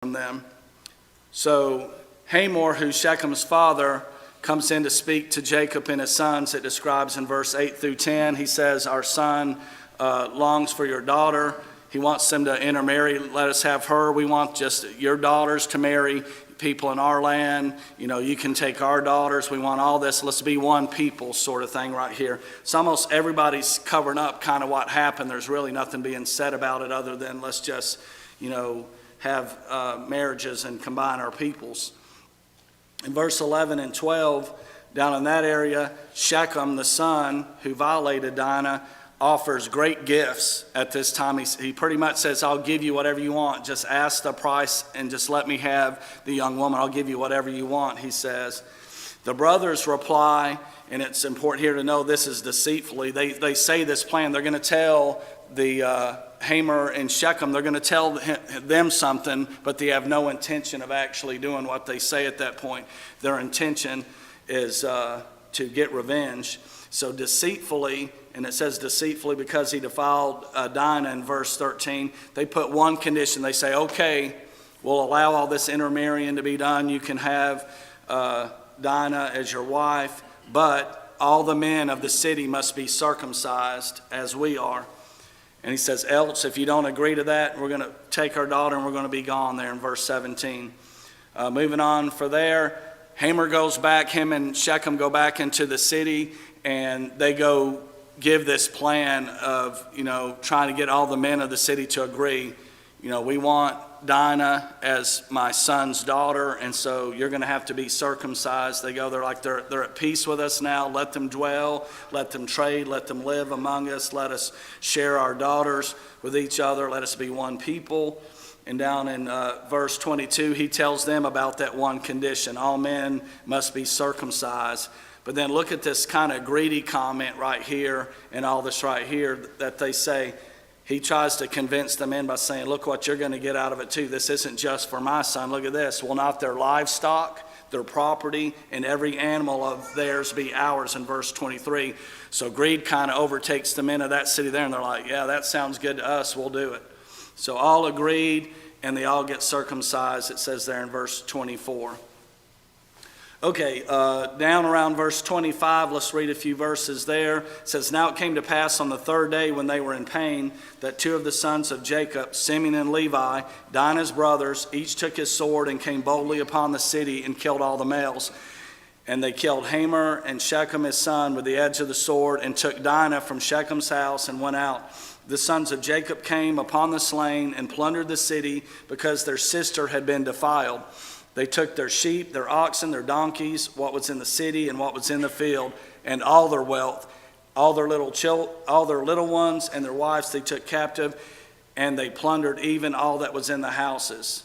from them. So Hamor, who's Shechem's father, comes in to speak to Jacob and his sons. It describes in verse 8 through 10. He says, our son longs for your daughter. He wants them to intermarry. Let us have her. We want just your daughters to marry people in our land. You know, you can take our daughters. We want all this. Let's be one people sort of thing right here. So almost everybody's covering up kind of what happened. There's really nothing being said about it other than let's just, have marriages and combine our peoples. In verse 11 and 12, down in that area, Shechem, the son who violated Dinah, offers great gifts at this time. He pretty much says, I'll give you whatever you want. Just ask the price and just let me have the young woman. I'll give you whatever you want, he says. The brothers reply, and it's important here to know this is deceitfully. They say this plan. They're going to tell the Hamor and Shechem, they're going to tell them something, but they have no intention of actually doing what they say at that point. Their intention is to get revenge. So deceitfully, and it says deceitfully because he defiled Dinah in verse 13, they put one condition. They say, okay, we'll allow all this intermarrying to be done. You can have Dinah as your wife, but all the men of the city must be circumcised as we are. And he says, else, if you don't agree to that, we're going to take our daughter and we're going to be gone there in verse 17. Moving on for there, Hamor goes back, him and Shechem go back into the city, and they go give this plan of, trying to get all the men of the city to agree. We want Dinah as my son's daughter, and so you're going to have to be circumcised. They go, they're at peace with us now. Let them dwell, let them trade, let them live among us. Let us share our daughters with each other. Let us be one people. And down in verse 22, he tells them about that one condition. All men must be circumcised. But then look at this kind of greedy comment right here and all this right here that they say. He tries to convince the men by saying, look what you're going to get out of it too. This isn't just for my son. Look at this. Will not their livestock, their property, and every animal of theirs be ours in verse 23. So greed kind of overtakes the men of that city there, and they're like, yeah, that sounds good to us. We'll do it. So all agreed, and they all get circumcised, it says there in verse 24. Okay, down around verse 25, let's read a few verses there. It says, now it came to pass on the third day when they were in pain, that two of the sons of Jacob, Simeon and Levi, Dinah's brothers, each took his sword and came boldly upon the city and killed all the males. And they killed Hamor and Shechem his son with the edge of the sword, and took Dinah from Shechem's house and went out. The sons of Jacob came upon the slain and plundered the city because their sister had been defiled. They took their sheep, their oxen, their donkeys, what was in the city and what was in the field, and all their wealth, all their little ones and their wives they took captive, and they plundered even all that was in the houses.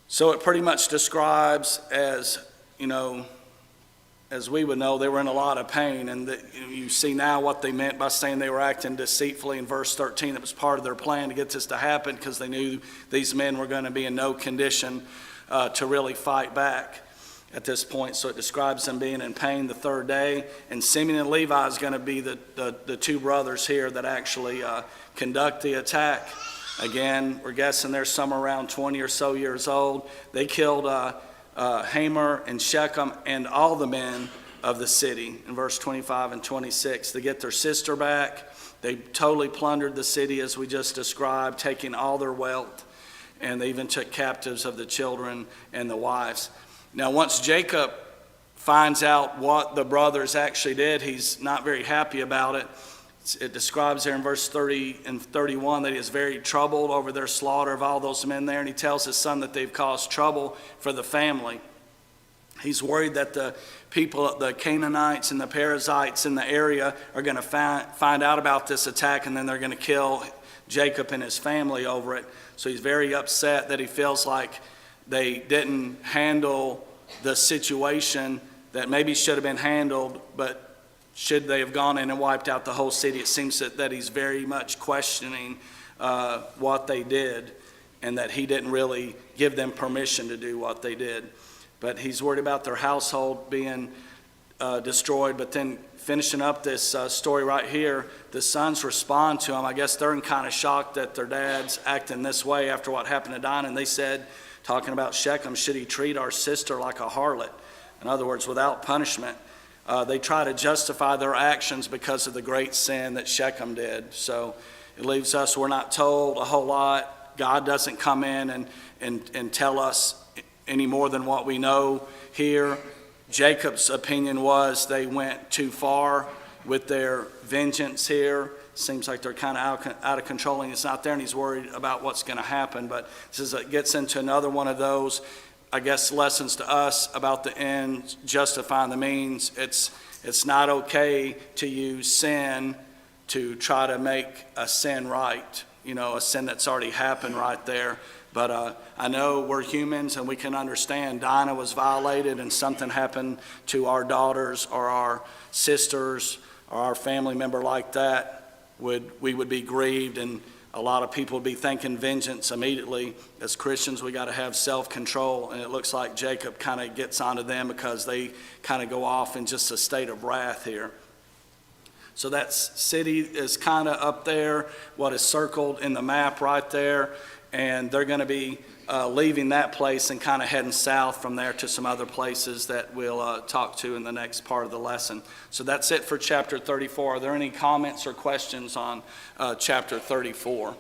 So it pretty much describes as we would know, they were in a lot of pain, and you see now what they meant by saying they were acting deceitfully in verse 13. It was part of their plan to get this to happen because they knew these men were going to be in no condition to really fight back at this point. So it describes them being in pain the third day, and Simeon and Levi is going to be the two brothers here that actually conduct the attack. Again, we're guessing they're somewhere around 20 or so years old. They killed Hamor and Shechem and all the men of the city in verse 25 and 26. They get their sister back. They totally plundered the city as we just described, taking all their wealth, and they even took captives of the children and the wives. Now once Jacob finds out what the brothers actually did, he's not very happy about it. It describes there in verse 30 and 31 that he is very troubled over their slaughter of all those men there, and he tells his son that they've caused trouble for the family. He's worried that the people, the Canaanites and the Perizzites in the area are going to find out about this attack, and then they're going to kill Jacob and his family over it. So he's very upset that he feels like they didn't handle the situation that maybe should have been handled, but should they have gone in and wiped out the whole city? It seems that he's very much questioning what they did, and that he didn't really give them permission to do what they did. But he's worried about their household being destroyed. But then finishing up this story right here, the sons respond to him. I guess they're kind of shocked that their dad's acting this way after what happened to Dinah. And they said, talking about Shechem, should he treat our sister like a harlot? In other words, without punishment. They try to justify their actions because of the great sin that Shechem did. So it leaves us, we're not told a whole lot. God doesn't come in and tell us any more than what we know here. Jacob's opinion was they went too far with their vengeance here. Seems like they're kind of out of control, and it's not there, and he's worried about what's going to happen. But it gets into another one of those, I guess, lessons to us about the end justifying the means. It's not okay to use sin to try to make a sin right, a sin that's already happened right there. But I know we're humans and we can understand Dinah was violated and something happened to our daughters or our sisters or our family member like that, we would be grieved, and a lot of people would be thinking vengeance immediately. As Christians, we got to have self-control, and it looks like Jacob kind of gets onto them because they kind of go off in just a state of wrath here. So that city is kind of up there, what is circled in the map right there. And they're going to be leaving that place and kind of heading south from there to some other places that we'll talk to in the next part of the lesson. So that's it for chapter 34. Are there any comments or questions on chapter 34?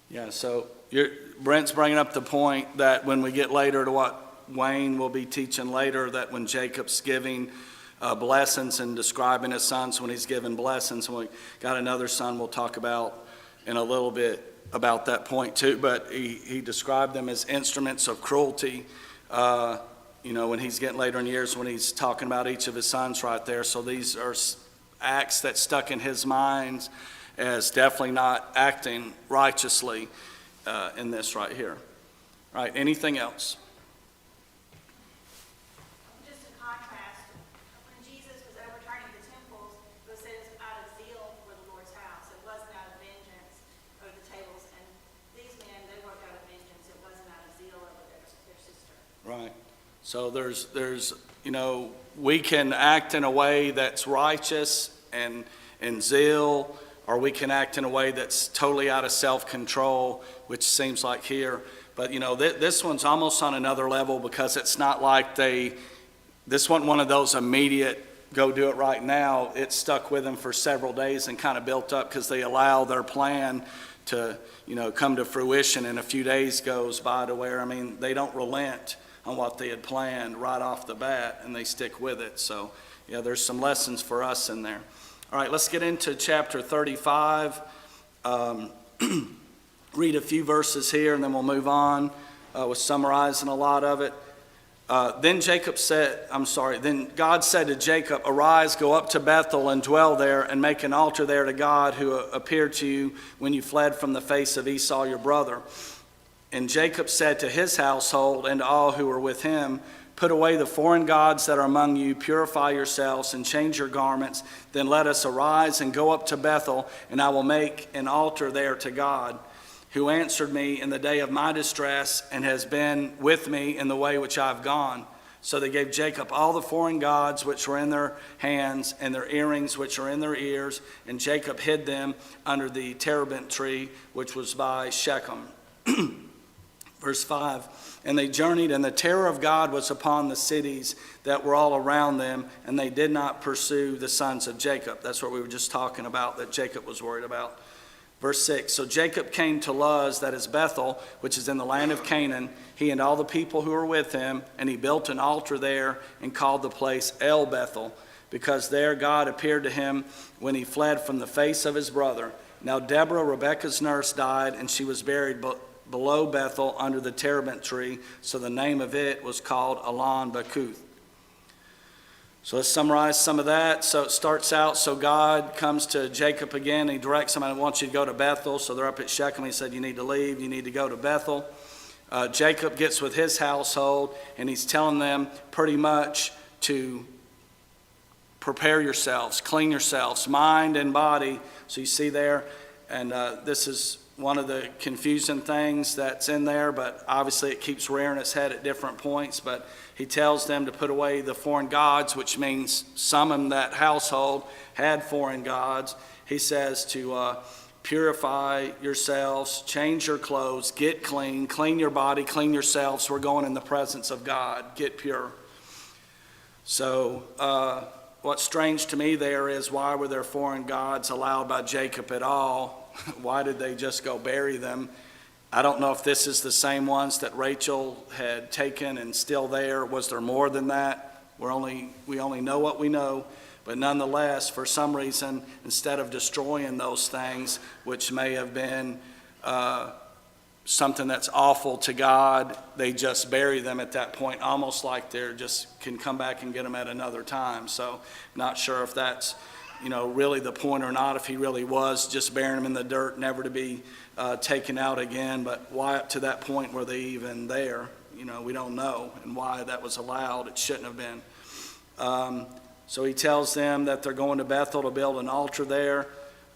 Yeah, so Brent's bringing up the point that when we get later to what Wayne will be teaching later, that when Jacob's giving blessings and describing his sons when he's giving blessings, and we got another son we'll talk about in a little bit about that point too, but he described them as instruments of cruelty, when he's getting later in years when he's talking about each of his sons right there. So these are acts that stuck in his mind as definitely not acting righteously in this right here. All right, anything else? Just in contrast, when Jesus was overturning the temples, it was said it was out of zeal for the Lord's house. It wasn't out of vengeance over the tables. And these men, they worked out of vengeance. It wasn't out of zeal over their sister. Right. So there's we can act in a way that's righteous and in zeal, or we can act in a way that's totally out of self-control, which seems like here. But, this one's almost on another level because it's not like this wasn't one of those immediate, go do it right now. It stuck with them for several days and kind of built up because they allow their plan to, come to fruition, and a few days goes by to where, they don't relent on what they had planned right off the bat, and they stick with it. So, there's some lessons for us in there. All right, let's get into chapter 35. Read a few verses here, and then we'll move on with summarizing a lot of it. Then God said to Jacob, "Arise, go up to Bethel and dwell there, and make an altar there to God who appeared to you when you fled from the face of Esau your brother." And Jacob said to his household and to all who were with him, "Put away the foreign gods that are among you, purify yourselves, and change your garments. Then let us arise and go up to Bethel, and I will make an altar there to God, who answered me in the day of my distress, and has been with me in the way which I have gone." So they gave Jacob all the foreign gods which were in their hands, and their earrings which are in their ears, and Jacob hid them under the terebinth tree which was by Shechem. Verse 5, and they journeyed, and the terror of God was upon the cities that were all around them, and they did not pursue the sons of Jacob. That's what we were just talking about, that Jacob was worried about. Verse 6, so Jacob came to Luz, that is Bethel, which is in the land of Canaan, he and all the people who were with him, and he built an altar there and called the place El Bethel, because there God appeared to him when he fled from the face of his brother. Now Deborah, Rebekah's nurse, died, and she was buried below Bethel under the terebinth tree, so the name of it was called Elon Bakuth. So let's summarize some of that. So it starts out, so God comes to Jacob again, and he directs him, "I want you to go to Bethel." So they're up at Shechem. He said, "You need to leave. You need to go to Bethel." Jacob gets with his household, and he's telling them pretty much to prepare yourselves, clean yourselves, mind and body. So you see there, and this is one of the confusing things that's in there, but obviously it keeps rearing its head at different points. But he tells them to put away the foreign gods, which means some in that household had foreign gods. He says to purify yourselves, change your clothes, get clean, clean your body, clean yourselves. We're going in the presence of God. Get pure. So what's strange to me there is, why were there foreign gods allowed by Jacob at all? Why did they just go bury them? I don't know if this is the same ones that Rachel had taken and still there. Was there more than that? We only know what we know. But nonetheless, for some reason, instead of destroying those things, which may have been something that's awful to God, they just bury them at that point, almost like they're just can come back and get them at another time. So not sure if that's really the point or not, if he really was just burying them in the dirt, never to be taken out again. But why up to that point were they even there? We don't know, and why that was allowed. It shouldn't have been. So he tells them that they're going to Bethel to build an altar there,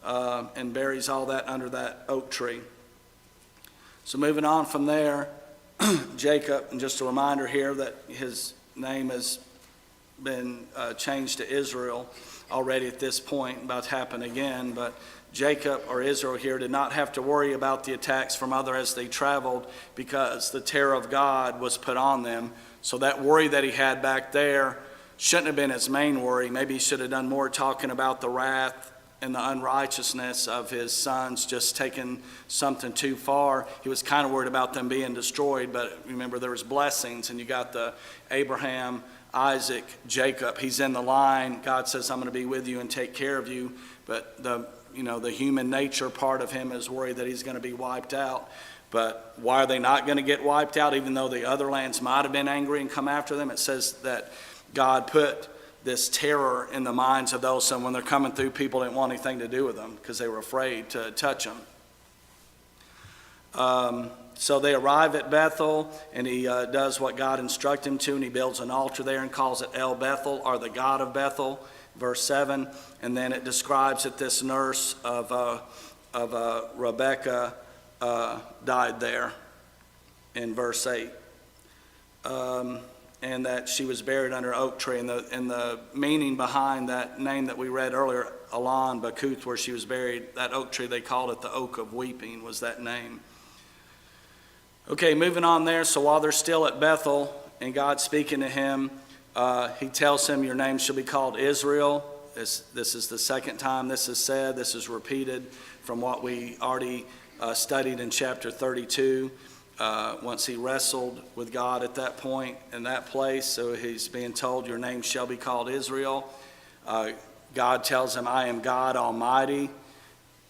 and buries all that under that oak tree. So moving on from there, Jacob, and just a reminder here that his name has been changed to Israel already at this point, about to happen again. But Jacob, or Israel here, did not have to worry about the attacks from others as they traveled, because the terror of God was put on them. So that worry that he had back there shouldn't have been his main worry. Maybe he should have done more talking about the wrath and the unrighteousness of his sons just taking something too far. He was kind of worried about them being destroyed, but remember, there was blessings, and you got the Abraham, Isaac, Jacob. He's in the line. God says, I'm going to be with you and take care of you. But the human nature part of him is worried that he's going to be wiped out. But why are they not going to get wiped out, even though the other lands might have been angry and come after them? It says that God put this terror in the minds of those, and when they're coming through, people didn't want anything to do with them because they were afraid to touch them. So they arrive at Bethel, and he does what God instructed him to, and he builds an altar there and calls it El Bethel, or the God of Bethel, verse 7. And then it describes that this nurse of Rebekah died there in verse 8. And that she was buried under an oak tree. And the meaning behind that name that we read earlier, Elon Bakuth, where she was buried, that oak tree, they called it the Oak of Weeping, was that name. Okay, moving on there. So while they're still at Bethel and God's speaking to him, he tells him, your name shall be called Israel. This is the second time this is said. This is repeated from what we already studied in chapter 32. Once he wrestled with God at that point in that place. So he's being told, your name shall be called Israel. God tells him, I am God Almighty.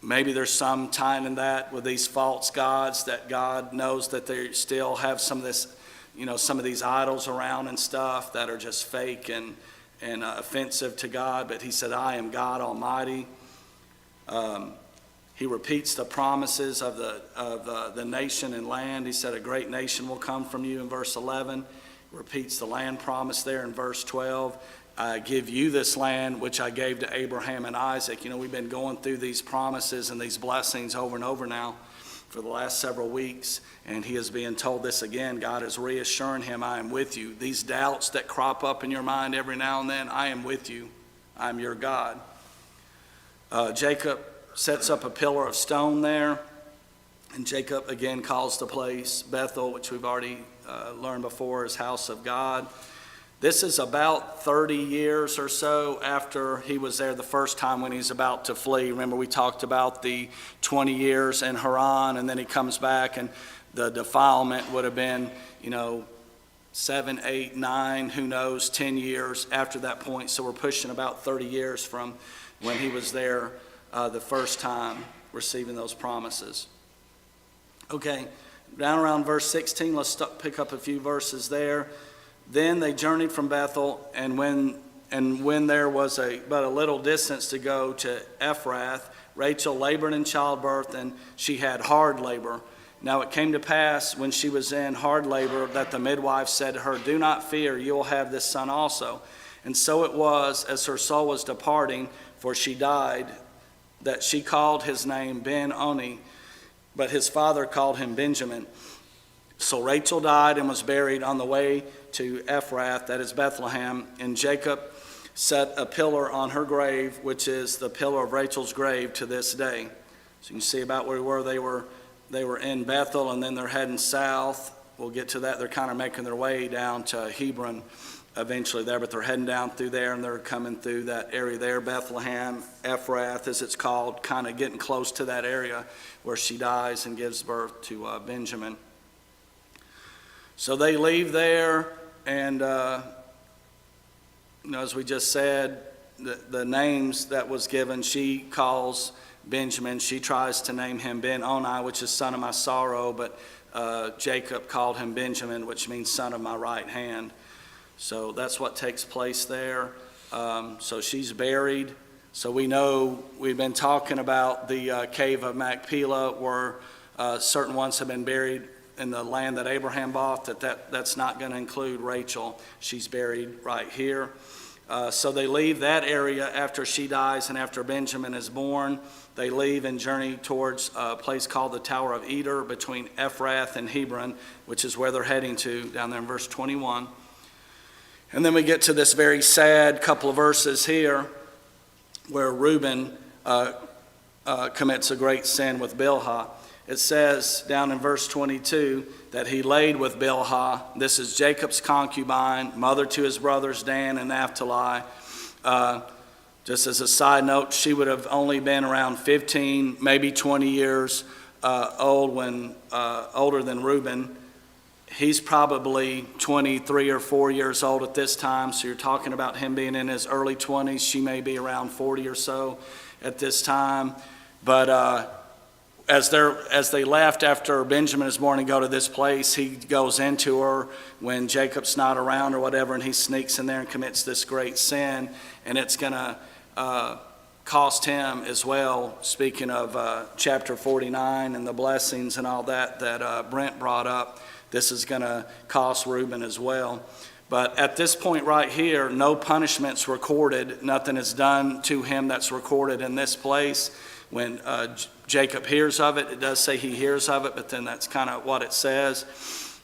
Maybe there's some tying in that with these false gods, that God knows that they still have some of this, some of these idols around and stuff that are just fake and offensive to God. But he said, I am God Almighty. He repeats the promises of the nation and land. He said, a great nation will come from you in verse 11. He repeats the land promise there in verse 12. I give you this land which I gave to Abraham and Isaac. We've been going through these promises and these blessings over and over now for the last several weeks. And he is being told this again. God is reassuring him, I am with you. These doubts that crop up in your mind every now and then, I am with you. I'm your God. Jacob sets up a pillar of stone there, and Jacob again calls the place Bethel, which we've already learned before is house of God. This is about 30 years or so after he was there the first time when he's about to flee. Remember, we talked about the 20 years in Haran, and then he comes back, and the defilement would have been 7, 8, 9, who knows, 10 years after that point. So we're pushing about 30 years from when he was there the first time receiving those promises. Okay, down around verse 16, let's pick up a few verses there. Then they journeyed from Bethel, and when there was but a little distance to go to Ephrath, Rachel labored in childbirth, and she had hard labor. Now it came to pass, when she was in hard labor, that the midwife said to her, do not fear, you will have this son also. And so it was, as her soul was departing, for she died, that she called his name Ben-Oni, but his father called him Benjamin. So Rachel died and was buried on the way to Ephrath, that is Bethlehem, and Jacob set a pillar on her grave, which is the pillar of Rachel's grave to this day. So you can see about where we were. They were in Bethel, and then they're heading south. We'll get to that. They're kind of making their way down to Hebron eventually there, but they're heading down through there, and they're coming through that area there, Bethlehem, Ephrath, as it's called, kind of getting close to that area where she dies and gives birth to Benjamin. So they leave there, and as we just said, the names that was given, she calls Benjamin, she tries to name him Ben-Oni, which is son of my sorrow, but Jacob called him Benjamin, which means son of my right hand. So that's what takes place there. So she's buried. So we know we've been talking about the cave of Machpelah, where certain ones have been buried in the land that Abraham bought. That's not going to include Rachel. She's buried right here. So they leave that area after she dies and after Benjamin is born. They leave and journey towards a place called the Tower of Eder between Ephrath and Hebron, which is where they're heading to down there in verse 21. And then we get to this very sad couple of verses here where Reuben commits a great sin with Bilhah. It says down in verse 22 that he laid with Bilhah. This is Jacob's concubine, mother to his brothers Dan and Naphtali. Just as a side note, she would have only been around 15, maybe 20 years old when older than Reuben. He's probably 23 or 4 years old at this time, so you're talking about him being in his early 20s. She may be around 40 or so at this time. But as they left after Benjamin is born and go to this place, he goes into her when Jacob's not around or whatever, and he sneaks in there and commits this great sin, and it's going to cost him as well. Speaking of chapter 49 and the blessings and all that Brent brought up, this is going to cost Reuben as well. But at this point right here, no punishment's recorded. Nothing is done to him that's recorded in this place. When Jacob hears of it, it does say he hears of it, but then that's kind of what it says.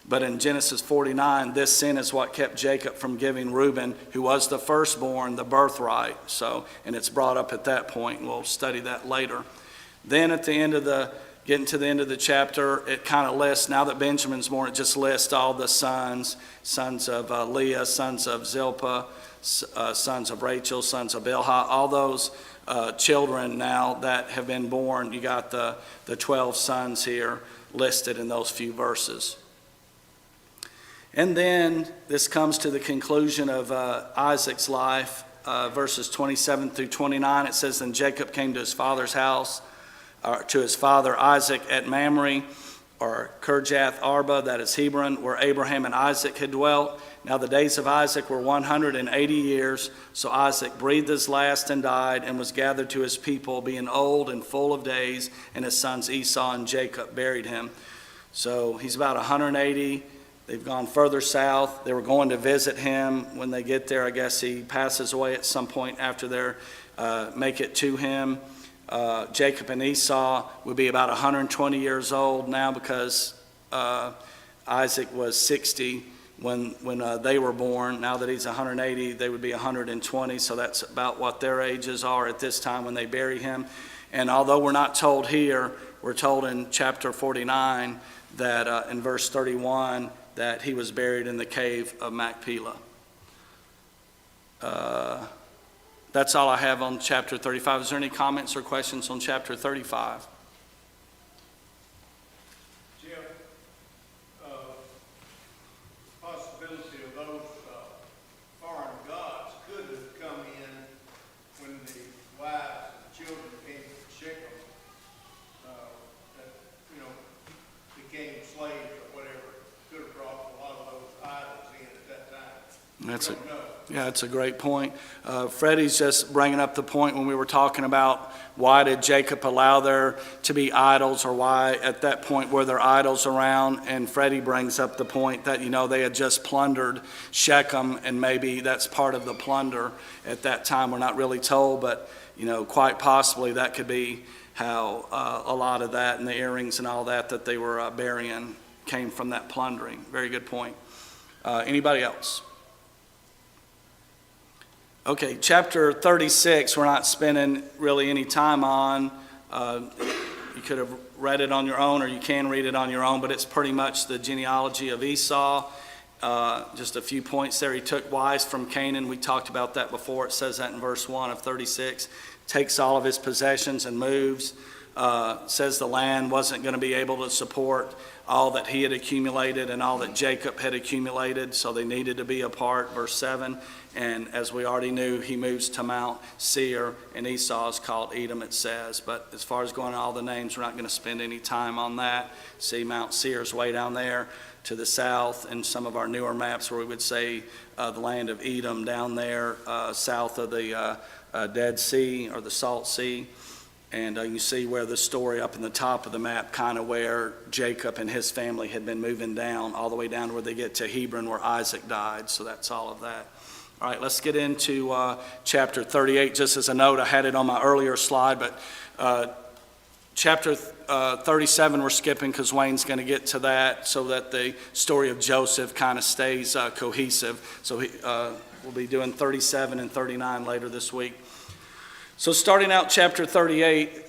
But in Genesis 49, this sin is what kept Jacob from giving Reuben, who was the firstborn, the birthright. And it's brought up at that point, and we'll study that later. Then at the end of getting to the end of the chapter, it kind of lists, now that Benjamin's born, it just lists all the sons of Leah, sons of Zilpah, sons of Rachel, sons of Bilhah, all those children now that have been born. You got the 12 sons here listed in those few verses. And then this comes to the conclusion of Isaac's life, verses 27 through 29. It says, then Jacob came to his father's house, to his father Isaac at Mamre, or Kirjath Arba, that is Hebron, where Abraham and Isaac had dwelt. Now the days of Isaac were 180 years, so Isaac breathed his last and died, and was gathered to his people, being old and full of days, and his sons Esau and Jacob buried him. So he's about 180. They've gone further south. They were going to visit him. When they get there, I guess he passes away at some point after they make it to him. Jacob and Esau would be about 120 years old now, because Isaac was 60 when they were born. Now that he's 180, they would be 120, so that's about what their ages are at this time when they bury him. And although we're not told here, we're told in chapter 49 that in verse 31 that he was buried in the cave of Machpelah. That's all I have on chapter 35. Is there any comments or questions on chapter 35? Jim, possibility of those foreign gods could have come in when the wives and children came to Shechem, that became slaves or whatever. Could have brought a lot of those idols in at that time. That's We don't know. Yeah, that's a great point. Freddie's just bringing up the point when we were talking about why did Jacob allow there to be idols, or why at that point were there idols around? And Freddie brings up the point that, they had just plundered Shechem, and maybe that's part of the plunder at that time. We're not really told, but, quite possibly that could be how a lot of that and the earrings and all that they were burying came from that plundering. Very good point. Anybody else? Okay, chapter 36, we're not spending really any time on. You could have read it on your own, or you can read it on your own, but it's pretty much the genealogy of Esau. Just a few points there. He took wives from Canaan. We talked about that before. It says that in verse 1 of 36. Takes all of his possessions and moves. Says the land wasn't going to be able to support all that he had accumulated and all that Jacob had accumulated, so they needed to be apart. Verse 7. And as we already knew, he moves to Mount Seir, and Esau is called Edom, it says. But as far as going to all the names, we're not going to spend any time on that. See, Mount Seir is way down there to the south, and some of our newer maps where we would say the land of Edom down there south of the Dead Sea or the Salt Sea. And you see where the story up in the top of the map, kind of where Jacob and his family had been moving down, all the way down to where they get to Hebron, where Isaac died. So that's all of that. All right, let's get into chapter 38. Just as a note, I had it on my earlier slide, but chapter 37 we're skipping because Wayne's going to get to that so that the story of Joseph kind of stays cohesive. So we'll be doing 37 and 39 later this week. So starting out chapter 38,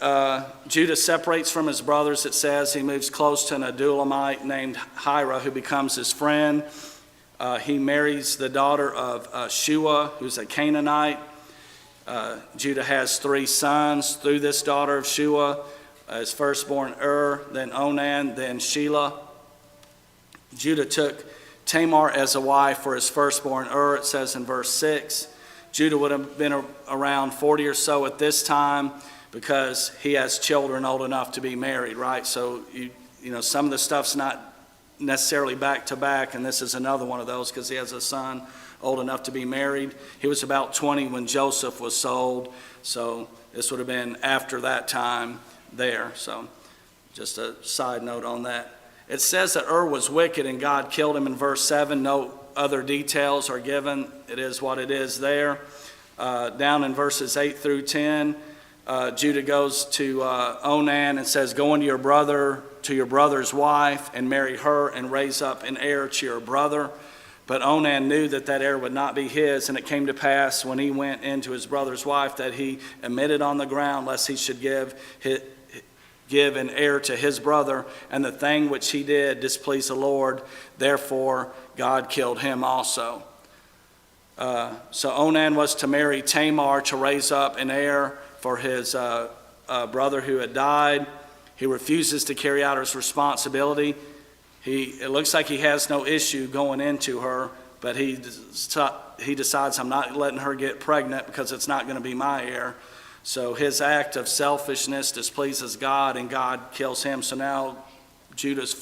Judah separates from his brothers, it says. He moves close to an Adulamite named Hira, who becomes his friend. He marries the daughter of Shua, who's a Canaanite. Judah has 3 sons through this daughter of Shua. His firstborn then Onan, then Shelah. Judah took Tamar as a wife for his firstborn it says in verse 6. Judah would have been around 40 or so at this time because he has children old enough to be married, right? So, some of the stuff's not necessarily back to back, and this is another one of those because he has a son old enough to be married. He was about 20 when Joseph was sold, so this would have been after that time there. So just a side note on that. It says that was wicked and God killed him in verse 7. No other details are given. It is what it is there. Down in verses 8 through 10, Judah goes to Onan and says, go into to your brother's wife and marry her and raise up an heir to your brother. But Onan knew that heir would not be his, and it came to pass when he went into his brother's wife that he emitted on the ground lest he should give an heir to his brother, and the thing which he did displeased the Lord. Therefore God killed him also. So Onan was to marry Tamar to raise up an heir for his brother who had died. He refuses to carry out his responsibility. It looks like he has no issue going into her, but he decides, I'm not letting her get pregnant because it's not going to be my heir. So his act of selfishness displeases God, and God kills him. So now Judah's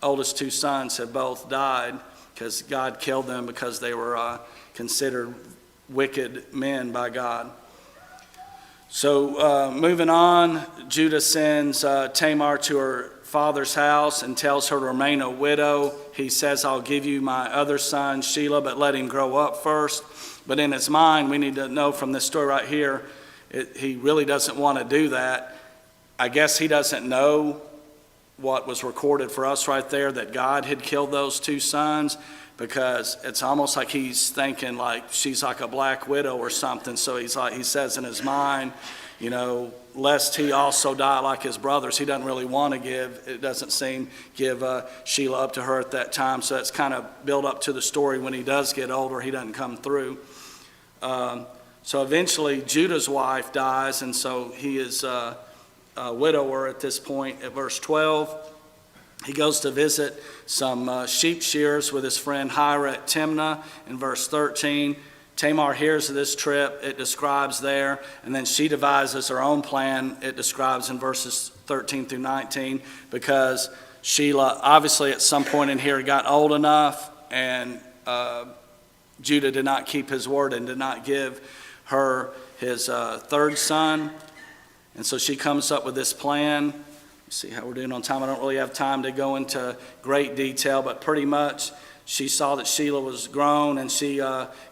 oldest 2 sons have both died because God killed them because they were considered wicked men by God. So moving on, Judah sends Tamar to her father's house and tells her to remain a widow. He says, I'll give you my other son, Shelah, but let him grow up first. But in his mind, we need to know from this story right here, he really doesn't want to do that. I guess he doesn't know what was recorded for us right there, that God had killed those 2 sons, because it's almost like he's thinking like she's like a black widow or something. So he says in his mind, lest he also die like his brothers. He doesn't really want to give Shelah up to her at that time. So that's kind of built up to the story. When he does get older, he doesn't come through. So eventually Judah's wife dies, and so he is a widower at this point. At verse 12, he goes to visit some sheep shearers with his friend Hira at Timnah. In verse 13, Tamar hears of this trip, it describes there, and then she devises her own plan, it describes in verses 13 through 19, because Shelah obviously at some point in here got old enough, and Judah did not keep his word and did not give her his third son. And so she comes up with this plan. See how we're doing on time. I don't really have time to go into great detail, but pretty much she saw that Shelah was grown, and she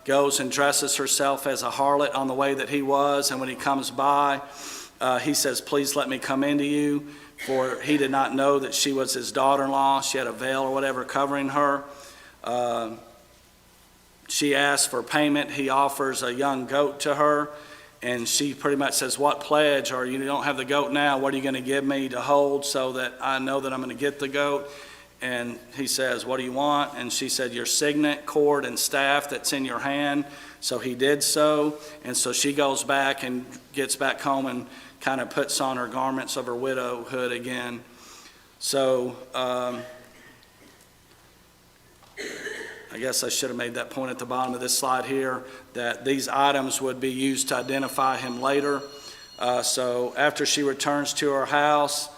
goes and dresses herself as a harlot on the way that he was. And when he comes by, he says, "Please let me come into you," for he did not know that she was his daughter-in-law. She had a veil or whatever covering her. She asks for payment. He offers a young goat to her. And she pretty much says, "What pledge? Or you don't have the goat now, what are you going to give me to hold so that I know that I'm going to get the goat?" And he says, "What do you want?" And she said, "Your signet, cord, and staff that's in your hand." So he did so. And so she goes back and gets back home and kind of puts on her garments of her widowhood again. So I guess I should have made that point at the bottom of this slide here, that these items would be used to identify him later. So after she returns to her house,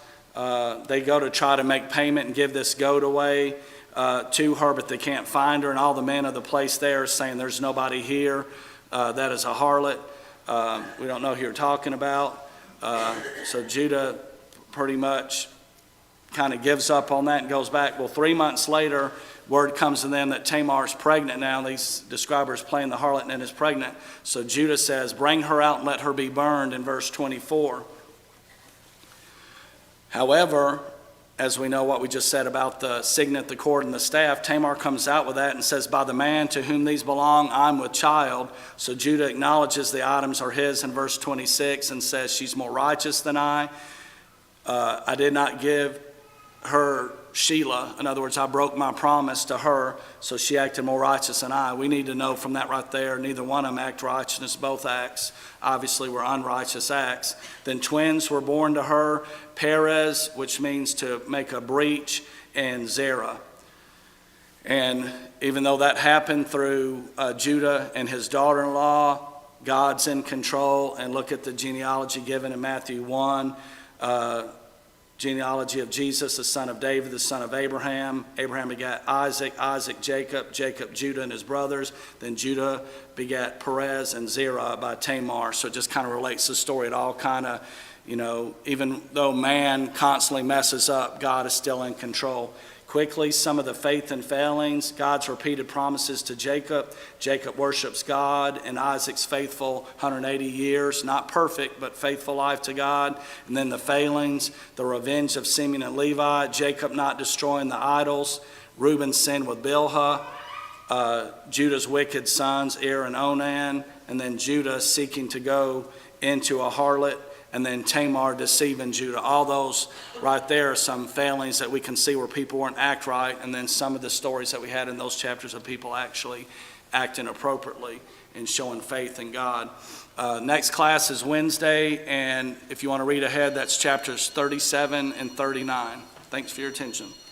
they go to try to make payment and give this goat away to her, but they can't find her. And all the men of the place there are saying, "There's nobody here. That is a harlot. We don't know who you're talking about." So Judah pretty much kind of gives up on that and goes back. Well, 3 months later, word comes to them that Tamar's pregnant now. These describers playing the harlot and is pregnant. So Judah says, "Bring her out and let her be burned," in verse 24. However, as we know what we just said about the signet, the cord, and the staff, Tamar comes out with that and says, "By the man to whom these belong, I'm with child." So Judah acknowledges the items are his in verse 26 and says, "She's more righteous than I. I did not give her Shelah." In other words, I broke my promise to her, so she acted more righteous than I. We need to know from that right there, neither one of them act righteousness. Both acts obviously were unrighteous acts. Then twins were born to her, Perez, which means to make a breach, and Zerah. And even though that happened through Judah and his daughter-in-law, God's in control. And look at the genealogy given in Matthew 1. Genealogy of Jesus, the son of David, the son of Abraham. Abraham begat Isaac, Isaac Jacob, Jacob Judah and his brothers. Then Judah begat Perez and Zerah by Tamar. So it just kind of relates the story. It all kind of, even though man constantly messes up, God is still in control. Quickly, some of the faith and failings. God's repeated promises to Jacob. Jacob worships God, and Isaac's faithful 180 years. Not perfect, but faithful life to God. And then the failings, the revenge of Simeon and Levi. Jacob not destroying the idols. Reuben's sin with Bilhah. Judah's wicked sons, Er and Onan. And then Judah seeking to go into a harlot. And then Tamar deceiving Judah. All those right there are some failings that we can see where people weren't act right. And then some of the stories that we had in those chapters of people actually acting appropriately and showing faith in God. Next class is Wednesday. And if you want to read ahead, that's chapters 37 and 39. Thanks for your attention.